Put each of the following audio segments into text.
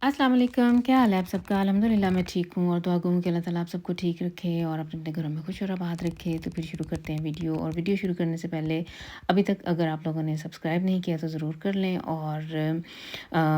अस्सलाम वालेकुम, क्या हाल है आप सबका? अल्हम्दुलिल्लाह मैं ठीक हूँ और दुआ गूँ कि अल्लाह ताला आप सबको ठीक रखे और अपने-अपने घरों में खुश और आबाद रखे। तो फिर शुरू करते हैं वीडियो। और वीडियो शुरू करने से पहले अभी तक अगर आप लोगों ने सब्सक्राइब नहीं किया तो ज़रूर कर लें और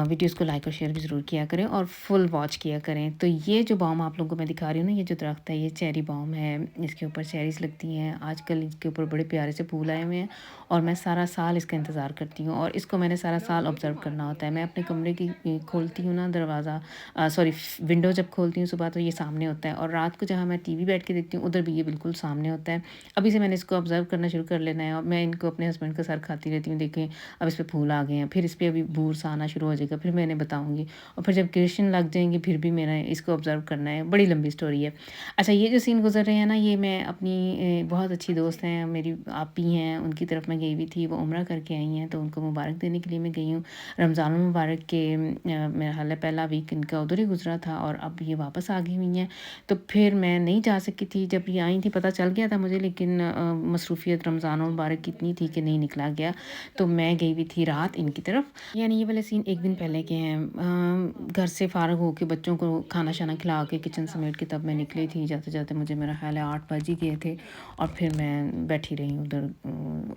वीडियोज़ को लाइक और शेयर भी ज़रूर किया करें और फुल वॉच किया करें। तो ये जो बाम आप लोगों को मैं दिखा रही हूँ ना, ये जो दरख्त है ये चेरी बाम है। इसके ऊपर चेरीज़ लगती हैं। आजकल इसके ऊपर बड़े प्यारे से फूल आए हुए हैं और मैं सारा साल इसका इंतज़ार करती हूँ और इसको मैंने सारा साल ऑब्ज़र्व करना होता है। मैं अपने कमरे की खोलती हूँ ना दरवाज़ा, सॉरी विंडो जब खोलती हूँ सुबह, तो ये सामने होता है और रात को जहाँ मैं टीवी बैठ के देखती हूँ उधर भी ये बिल्कुल सामने होता है। अभी से मैंने इसको ऑब्ज़र्व करना शुरू कर लेना है और मैं इनको अपने हस्बैंड का सर खाती रहती हूँ, देखें अब इस पे फूल आ गए हैं, फिर इस पे अभी भूर सा आना शुरू हो जाएगा, फिर मैं इन्हें बताऊँगी और फिर जब कृष्ण लग जाएँगे फिर भी मैंने इसको ऑब्ज़र्व करना है। बड़ी लंबी स्टोरी है। अच्छा, ये जो सीन गुज़र रहे हैं ना, ये मैं अपनी बहुत अच्छी दोस्त हैं, मेरी आपी हैं, उनकी तरफ मैं गई हुई थी। वो उम्रा करके आई हैं तो उनको मुबारक देने के लिए मैं गई हूँ। रमज़ान मुबारक के मेरा ख़्याल है पहला वीक इनका उधर ही गुज़रा था और अब ये वापस आ गई हुई हैं। तो फिर मैं नहीं जा सकी थी, जब ये आई थी पता चल गया था मुझे, लेकिन मसरूफ़ियत रमज़ान मुबारक की इतनी थी कि नहीं निकला गया। तो मैं गई हुई थी रात इनकी तरफ। यानी ये वाले सीन 1 दिन पहले के हैं। घर से फ़ारिग होके बच्चों को खाना-शाना खिला के किचन समेट के तब मैं निकली थी। जाते-जाते मुझे मेरा ख़्याल है 8 बज ही गए थे और फिर मैं बैठी रही उधर।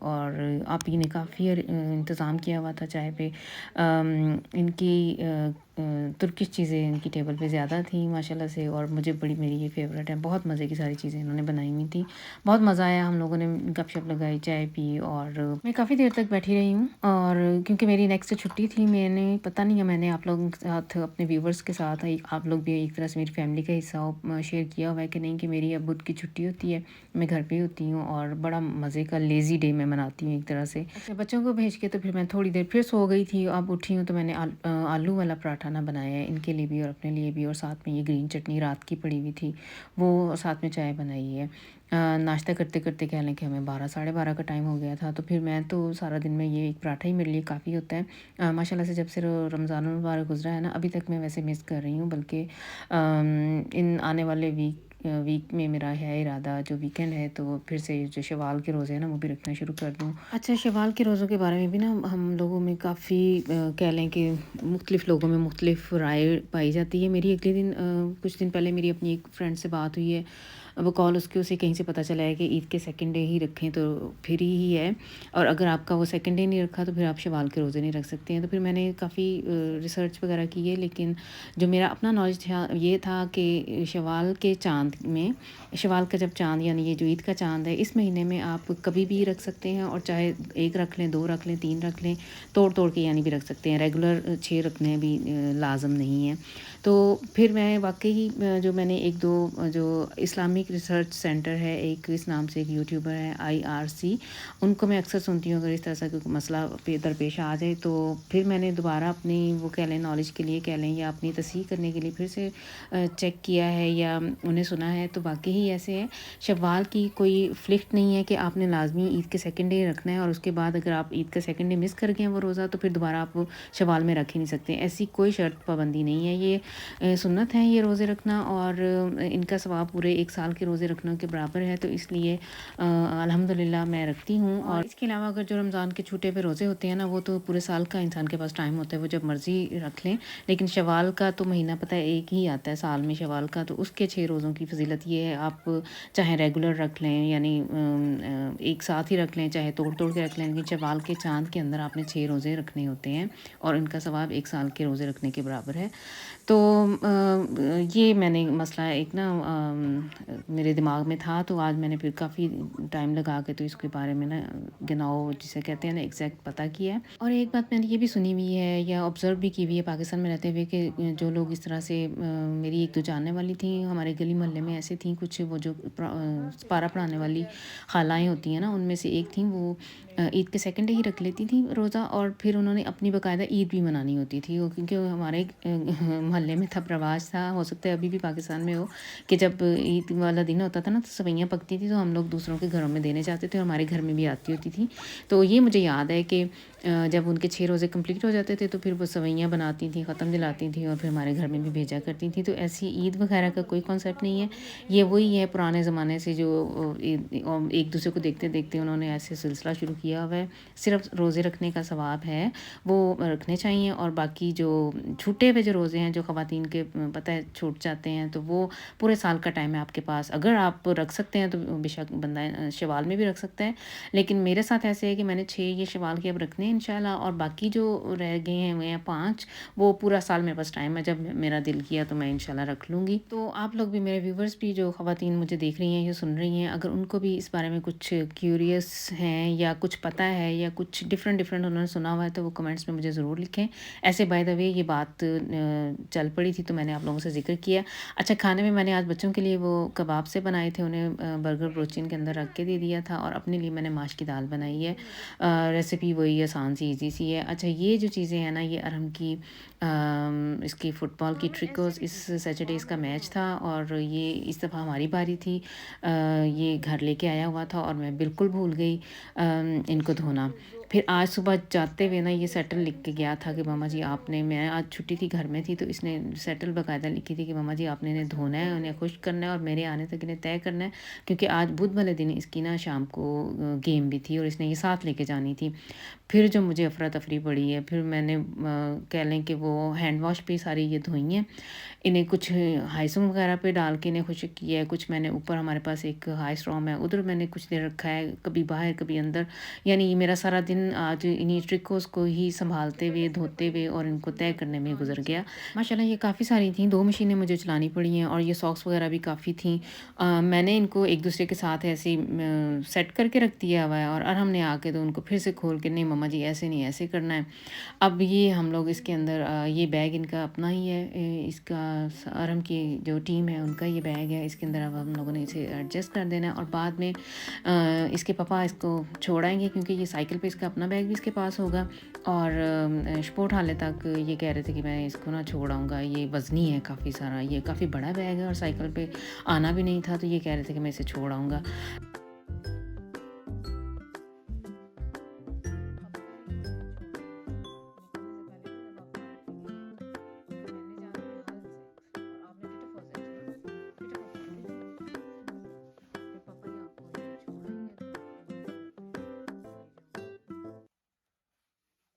और आपी ने काफ़ी इंतज़ाम किया हुआ था चाय पे। इनकी तुर्किश चीज़ें इनकी टेबल पे ज़्यादा थी माशाल्लाह से और मुझे बड़ी, मेरी ये फ़ेवरेट है। बहुत मज़े की सारी चीज़ें इन्होंने बनाई हुई थी। बहुत मज़ा आया, हम लोगों ने गपशप लगाई, चाय पी और मैं काफ़ी देर तक बैठी रही हूँ। और क्योंकि मेरी नेक्स्ट छुट्टी थी, मैंने पता नहीं है मैंने आप लोगों के साथ, अपने व्यूवर्स के साथ, आप लोग भी एक तरह से मेरी फ़ैमिली का हिस्सा हो, शेयर किया हुआ है कि नहीं, कि मेरी अब बुध की छुट्टी होती है, मैं घर पे होती हूँ और बड़ा मज़े का लेज़ी डे मैं मनाती हूँ एक तरह से। अच्छा, बच्चों को भेज के तो फिर मैं थोड़ी देर फिर सो गई थी। अब उठी हूँ तो मैंने आलू वाला पराठा ना बनाया है इनके लिए भी और अपने लिए भी, और साथ में ये ग्रीन चटनी रात की पड़ी हुई थी, वो साथ में चाय बनाई है। नाश्ता करते-करते कह लें कि हमें 12 साढ़े 12 का टाइम हो गया था। तो फिर मैं तो सारा दिन में ये एक पराठा ही मेरे लिए काफ़ी होता है। माशाल्लाह से जब से रमज़ान मुबारक गुज़रा है ना, अभी तक मैं वैसे मिस कर रही हूँ, बल्कि इन आने वाले वीक में मेरा है इरादा, जो वीकेंड है तो फिर से जो शवाल के रोज़े हैं ना वो भी रखना शुरू कर दूँ। अच्छा, शवाल के रोज़ों के बारे में भी ना हम लोगों में काफ़ी कह लें कि मुख्तलिफ़ लोगों में मुख्तलिफ़ राय पाई जाती है। मेरी अगले दिन कुछ दिन पहले मेरी अपनी एक फ्रेंड से बात हुई है। वो कॉल उसकी, उसे कहीं से पता चला है कि ईद के सेकंड डे ही रखें तो फिर ही है, और अगर आपका वो सेकंड डे नहीं रखा तो फिर आप शवाल के रोज़े नहीं रख सकते हैं। तो फिर मैंने काफ़ी रिसर्च वगैरह की है, लेकिन जो मेरा अपना नॉलेज था ये था कि शवाल के चाँद में, शवाल का जब चाँद यानी ये जो ईद का चाँद है, इस महीने में आप कभी भी रख सकते हैं और चाहे 1 रख लें, 2 रख लें, 3 रख लें, तोड़-तोड़ के यानी भी रख सकते हैं। रेगुलर 6 रखने भी लाज़िम नहीं है। तो फिर मैं वाक़ई ही जो मैंने 1-2 जो इस्लामिक रिसर्च सेंटर है, एक इस नाम से एक यूट्यूबर है IRC, उनको मैं अक्सर सुनती हूँ। अगर इस तरह का कोई मसला दरपेश आ जाए तो फिर मैंने दोबारा अपनी वो कह लें नॉलेज के लिए कह लें या अपनी तस्हीह करने के लिए फिर से चेक किया है या उन्हें सुना है, तो वाक़ई ही ऐसे है। शव्वाल की कोई फ़्लिक्ट नहीं है कि आपने लाज़मी ईद के सेकंड डे रखना है और उसके बाद अगर आप ईद का सेकंड डे मिस कर गए हैं वो रोज़ा, तो फिर दोबारा आप शव्वाल में रख ही नहीं सकते। ऐसी कोई शर्त पाबंदी नहीं है। ये सुन्नत है ये रोज़े रखना, और इनका सवाब पूरे 1 साल के रोज़े रखने के बराबर है। तो इसलिए अल्हम्दुलिल्लाह मैं रखती हूँ। और इसके अलावा अगर जो रमज़ान के छूटे हुए रोज़े होते हैं ना, वो तो पूरे साल का इंसान के पास टाइम होता है, वो जब मर्ज़ी रख लें। लेकिन शव्वाल का तो महीना पता है एक ही आता है साल में शव्वाल का, तो उसके 6 रोज़ों की फ़ज़ीलत ये है, आप चाहे रेगुलर रख लें यानी एक साथ ही रख लें, चाहे तोड़-तोड़ के रख लें, लेकिन शव्वाल के चाँद के अंदर आपने 6 रोज़े रखने होते हैं और इनका सवाब 1 साल के रोज़े रखने के बराबर है। तो ये मैंने मसला एक ना मेरे दिमाग में था, तो आज मैंने फिर काफ़ी टाइम लगा के तो इसके बारे में ना गिनाओ जिसे कहते हैं ना एग्जैक्ट पता किया है। और एक बात मैंने ये भी सुनी हुई है या ऑब्ज़र्व भी की हुई है पाकिस्तान में रहते हुए कि जो लोग इस तरह से मेरी 1-2 जानने वाली थी हमारे गली मोहल्ले में, ऐसे थी कुछ, वो जो पारा पढ़ाने वाली खालाएँ होती हैं ना, उनमें से एक थी वो ईद के सेकंड डे ही रख लेती थी रोज़ा, और फिर उन्होंने अपनी बाकायदा ईद भी मनानी होती थी। वो क्योंकि वो हमारे मोहल्ले में था, प्रवास था, हो सकता है अभी भी पाकिस्तान में हो, कि जब ईद वाले वाला दिन होता था ना, तो सवैयाँ पकती थी, तो हम लोग दूसरों के घरों में देने जाते थे और हमारे घर में भी आती होती थी। तो ये मुझे याद है कि जब उनके 6 रोज़े कंप्लीट हो जाते थे तो फिर वो सवैयाँ बनाती थी, ख़त्म दिलाती थी और फिर हमारे घर में भी भेजा करती थी। तो ऐसी ईद वगैरह का कोई कॉन्सेप्ट नहीं है। ये वही है पुराने ज़माने से जो एक दूसरे को देखते-देखते उन्होंने ऐसे सिलसिला शुरू किया हुआ है। सिर्फ़ रोज़े रखने का सवाब है, वो रखने चाहिए, और बाकी जो छूटे हुए जो रोज़े हैं, जो ख़वातीन के पता है छूट जाते हैं, तो वो पूरे साल का टाइम है आपके पास। अगर आप रख सकते हैं तो बेशक बंदा शव्वाल में भी रख सकता है। लेकिन मेरे साथ ऐसे है कि मैंने 6 ये शव्वाल के अब रखने हैं इंशाल्लाह, और बाकी जो रह गए हैं हुए हैं 5, वो पूरा साल मेरे पास टाइम है। जब मेरा दिल किया तो मैं इंशाल्लाह रख लूँगी। तो आप लोग भी, मेरे व्यूवर्स भी, जो ख़वातीन मुझे देख रही हैं या सुन रही हैं, अगर उनको भी इस बारे में कुछ क्यूरियस हैं या कुछ पता है या कुछ डिफरेंट उन्होंने सुना हुआ है, तो वो कमेंट्स में मुझे ज़रूर लिखें। ऐसे बाय द वे ये बात चल पड़ी थी तो मैंने आप लोगों से ज़िक्र किया। अच्छा, खाने में मैंने आज बच्चों के लिए वो कबाब से बनाए थे, उन्हें बर्गर ब्रोचिन के अंदर रख के दे दिया था, और अपने लिए मैंने माश की दाल बनाई है। रेसिपी वही आसान सी ईज़ी सी है। अच्छा, ये जो चीज़ें हैं ना, ये अरहम की इसकी फ़ुटबॉल की ट्रिकोस, इस सैटरडे इसका मैच था और ये इस दफ़ा हमारी बारी थी। ये घर लेके आया हुआ था और मैं बिल्कुल भूल गई इनको धोना। फिर आज सुबह जाते हुए ना ये सेटल लिख के गया था कि मामा जी आपने, मैं आज छुट्टी थी, घर में थी, तो इसने सेटल बाकायदा लिखी थी कि मामा जी आपने इन्हें धोना है, उन्हें खुश करना है और मेरे आने तक इन्हें तय करना है, क्योंकि आज बुध वाले दिन इसकी ना शाम को गेम भी थी और इसने ये साथ लेके जानी थी। फिर जो मुझे अफरा तफरी पड़ी है, फिर मैंने कह लें कि वो हैंड वॉश पे सारी ये धोई हैं। इन्हें कुछ हाइसम वगैरह पे डाल के इन्हें खुश्क किया है, कुछ मैंने ऊपर, हमारे पास एक हाई स्ट्रॉम है, उधर मैंने कुछ देर रखा है, कभी बाहर कभी अंदर। यानी ये मेरा सारा दिन आज इन्हीं ट्रिकोस को ही संभालते हुए, धोते हुए और इनको तय करने में गुजर गया। माशाल्लाह ये काफ़ी सारी थी, 2 मशीनें मुझे चलानी पड़ी हैं, और ये सॉक्स वगैरह भी काफ़ी थी। मैंने इनको एक दूसरे के साथ ऐसे ही सेट करके रख दिया हुआ है, और हमने आके तो उनको फिर से खोल के, नहीं मम्मा जी ऐसे नहीं, ऐसे करना है। अब ये हम लोग इसके अंदर ये बैग इनका अपना ही है, इसका अरहम की जो टीम है उनका ये बैग है, इसके अंदर अब हम लोगों ने इसे एडजस्ट कर देना है, और बाद में इसके पापा इसको छोड़ाएंगे, क्योंकि ये साइकिल पे इसका अपना बैग भी इसके पास होगा। और स्पोर्ट हाले तक ये कह रहे थे कि मैं इसको ना छोड़ाऊँगा, ये वज़नी है काफ़ी सारा, ये काफ़ी बड़ा बैग है और साइकिल पे आना भी नहीं था, तो ये कह रहे थे कि मैं इसे छोड़ाऊँगा।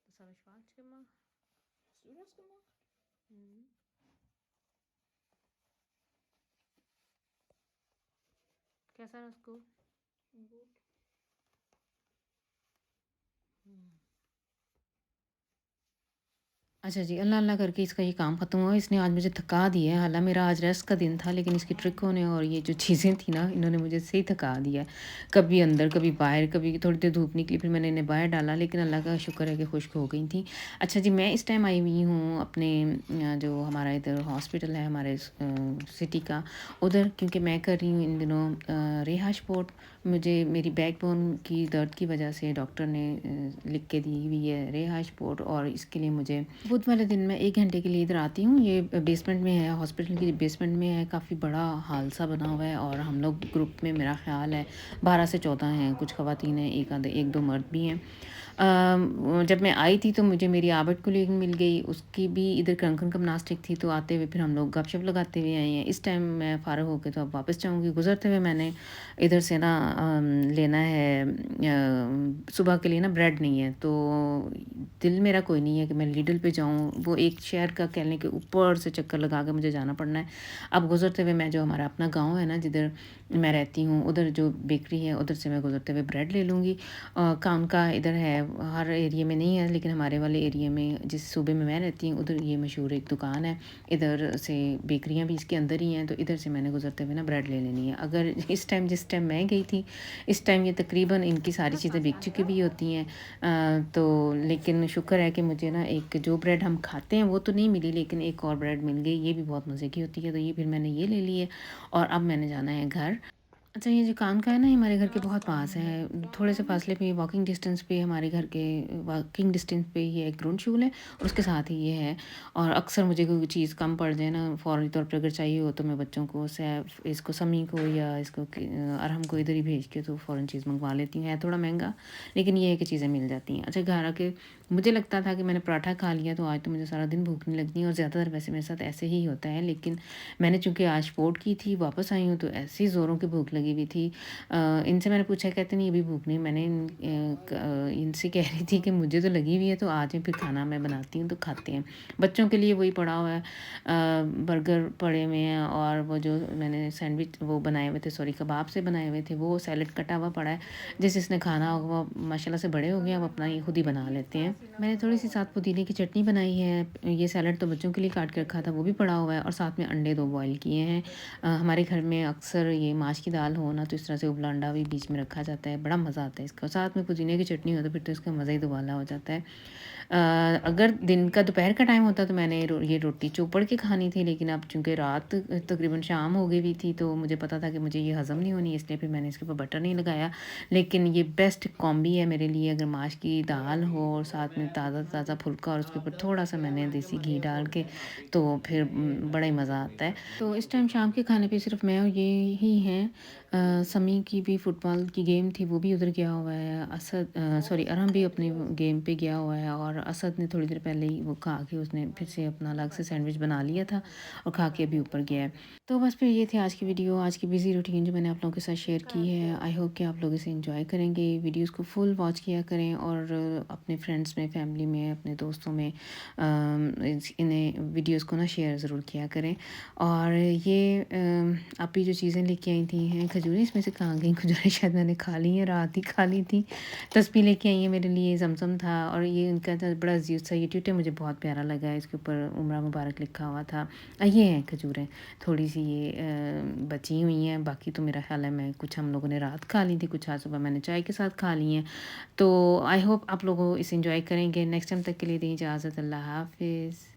Das habe ich falsch gemacht. Hast du das gemacht? Mhm. कैसा रहा उसको? Gut. अच्छा जी, अल्लाह अल्लाह करके इसका ये काम ख़त्म हुआ। इसने आज मुझे थका दिया है, हालाँ मेरा आज रेस्ट का दिन था, लेकिन इसकी ट्रिकों ने और ये जो चीज़ें थी ना, इन्होंने मुझे सही थका दिया है। कभी अंदर, कभी बाहर, कभी थोड़ी देर धूप निकली, फिर मैंने इन्हें बाहर डाला, लेकिन अल्लाह का शुक्र है कि खुश्क हो गई थी। अच्छा जी, मैं इस टाइम आई हुई हूँ अपने जो हमारा इधर हॉस्पिटल है हमारे सिटी का, उधर, क्योंकि मैं कर रही हूँ इन दिनों रिहाशपोर्ट। मुझे मेरी बैकबोन की दर्द की वजह से डॉक्टर ने लिख के दी हुई है रिहाशपोर्ट, और इसके लिए मुझे बुध वाले दिन मैं 1 घंटे के लिए इधर आती हूँ। ये बेसमेंट में है, हॉस्पिटल की बेसमेंट में है, काफ़ी बड़ा हॉल सा बना हुआ है, और हम लोग ग्रुप में, मेरा ख़्याल है 12 से 14 हैं, कुछ ख़वातीन हैं, एक दो मर्द भी हैं। जब मैं आई थी तो मुझे मेरी आबद कोलीग मिल गई, उसकी भी इधर कंकन का मनास्टिक थी, तो आते हुए फिर हम लोग गपशप लगाते हुए आए हैं। इस टाइम मैं फ़ारग होकर तो अब वापस जाऊँगी। गुज़रते हुए मैंने इधर से ना लेना है, सुबह के लिए ना ब्रेड नहीं है, तो दिल मेरा कोई नहीं है कि मैं लिडल पे जाऊँ, वो एक शहर का कह लें कि ऊपर से चक्कर लगा के मुझे जाना पड़ना है। अब गुज़रते हुए मैं, जो हमारा अपना गाँव है ना जिधर मैं रहती हूँ, उधर जो बेकरी है उधर से मैं गुज़रते हुए ब्रेड ले लूँगी। कान का इधर है, हर एरिया में नहीं है, लेकिन हमारे वाले एरिया में, जिस सूबे में मैं रहती हूँ, उधर ये मशहूर एक दुकान है, इधर से बेकरियाँ भी इसके अंदर ही हैं, तो इधर से मैंने गुज़रते हुए ना ब्रेड ले लेनी है। अगर इस टाइम, जिस टाइम मैं गई थी, इस टाइम ये तकरीबन इनकी सारी चीज़ें बिक चुकी भी होती हैं। तो लेकिन शुक्र है कि मुझे ना एक जो ब्रेड हम खाते हैं वो तो नहीं मिली, लेकिन एक और ब्रेड मिल गई, ये भी बहुत मज़े की होती है, तो ये फिर मैंने ये ले ली है, और अब मैंने जाना है घर। अच्छा, ये जो कान का है ना, ये हमारे घर के बहुत पास है। थोड़े से फ़ासले पे वॉकिंग डिस्टेंस पे हमारे घर के वॉकिंग डिस्टेंस पे ये एक ग्राउंड शूल है और उसके साथ ही ये है। और अक्सर मुझे कोई चीज़ कम पड़ जाए ना, फ़ौरी तौर पे अगर चाहिए हो तो मैं बच्चों को सैफ इसको समी को या इसको अरहम को इधर ही भेज के तो फ़ौरन चीज़ मँगवा लेती हूँ। है थोड़ा महँगा, लेकिन ये है कि चीज़ें मिल जाती हैं। अच्छा, घर आके मुझे लगता था कि मैंने पराठा खा लिया तो आज तो मुझे सारा दिन भूख नहीं लगती है, और ज़्यादातर वैसे मेरे साथ ऐसे ही होता है। लेकिन मैंने चूँकि आज स्पोर्ट की थी, वापस आई हूँ तो ऐसी ज़ोरों की भूख लगी हुई थी। इनसे मैंने पूछा, कहते नहीं अभी भूख नहीं। मैंने इनसे कह रही थी कि मुझे तो लगी हुई है, तो आज फिर खाना मैं बनाती हूँ तो खाते हैं। बच्चों के लिए वही पड़ा हुआ है, बर्गर पड़े हुए हैं, और वो जो मैंने सैंडविच वो बनाए हुए थे, सॉरी कबाब से बनाए हुए थे, वो सैलेड कटा हुआ पड़ा है। जिसने खाना होगा वो माशाल्लाह से बड़े हो गए हैं, वो अपना ये खुद ही बना लेते हैं। मैंने थोड़ी सी साथ पुदीने की चटनी बनाई है। ये सैलेड तो बच्चों के लिए काट के रखा था, वो भी पड़ा हुआ है, और साथ में अंडे 2 बॉयल किए हैं। हमारे घर में अक्सर ये माश की दाल हो ना, तो इस तरह से उबला अंडा भी बीच में रखा जाता है, बड़ा मज़ा आता है इसका। साथ में पुदीने की चटनी हो तो फिर तो इसका मज़ा ही दुबाला हो जाता है। अगर दिन का दोपहर का टाइम होता तो मैंने ये रोटी चौपड़ के खानी थी, लेकिन अब चूँकि रात तकरीबन शाम हो गई हुई थी, तो मुझे पता था कि मुझे ये हज़म नहीं होनी, इसलिए फिर मैंने इसके ऊपर बटर नहीं लगाया। लेकिन ये बेस्ट कॉम्बी है मेरे लिए, अगर माश की दाल हो और साथ में ताज़ा-ताज़ा फुल्का और उसके ऊपर थोड़ा-सा मैंने देसी घी डाल के, तो फिर बड़ा ही मज़ा आता है। तो इस टाइम शाम के खाने पे सिर्फ मैं और ये ही हैं। समी की भी फुटबॉल की गेम थी, वो भी उधर गया हुआ है। सॉरी अरहम भी अपने गेम पे गया हुआ है, और असद ने थोड़ी देर पहले ही वो खा के उसने फिर से अपना अलग से सैंडविच बना लिया था और खा के अभी ऊपर गया है। तो बस फिर ये थी आज की वीडियो, आज की बिजी रूटीन जो मैंने आप लोगों के साथ शेयर की है। आई होप कि आप लोग इसे एंजॉय करेंगे। वीडियोस को फुल वॉच किया करें, और अपने फ्रेंड्स में, फैमिली में, अपने दोस्तों में इन्हें वीडियोस को ना शेयर ज़रूर किया करें। और ये आप ही जो चीज़ें लेके आई थी हैं, खजूरें इसमें से कहाँ गई? खजूरें शायद मैंने खा ली हैं, रात ही खा ली थी। तस्बीह लेके आई हैं मेरे लिए, ज़मज़म था, और ये इनका था बड़ा अजीब सा ये ट्यूटे, मुझे बहुत प्यारा लगा है। इसके ऊपर उम्रा मुबारक लिखा हुआ था। ये हैं खजूरें, थोड़ी-सी ये बची हुई हैं, बाकी तो मेरा ख़्याल है मैं कुछ हम लोगों ने रात खा ली थी, कुछ आज सुबह मैंने चाय के साथ खा ली हैं। तो आई होप आप लोग इसे एन्जॉय करेंगे। नेक्स्ट टाइम तक के लिए दें इजाज़त। अल्लाह हाफ़िज़।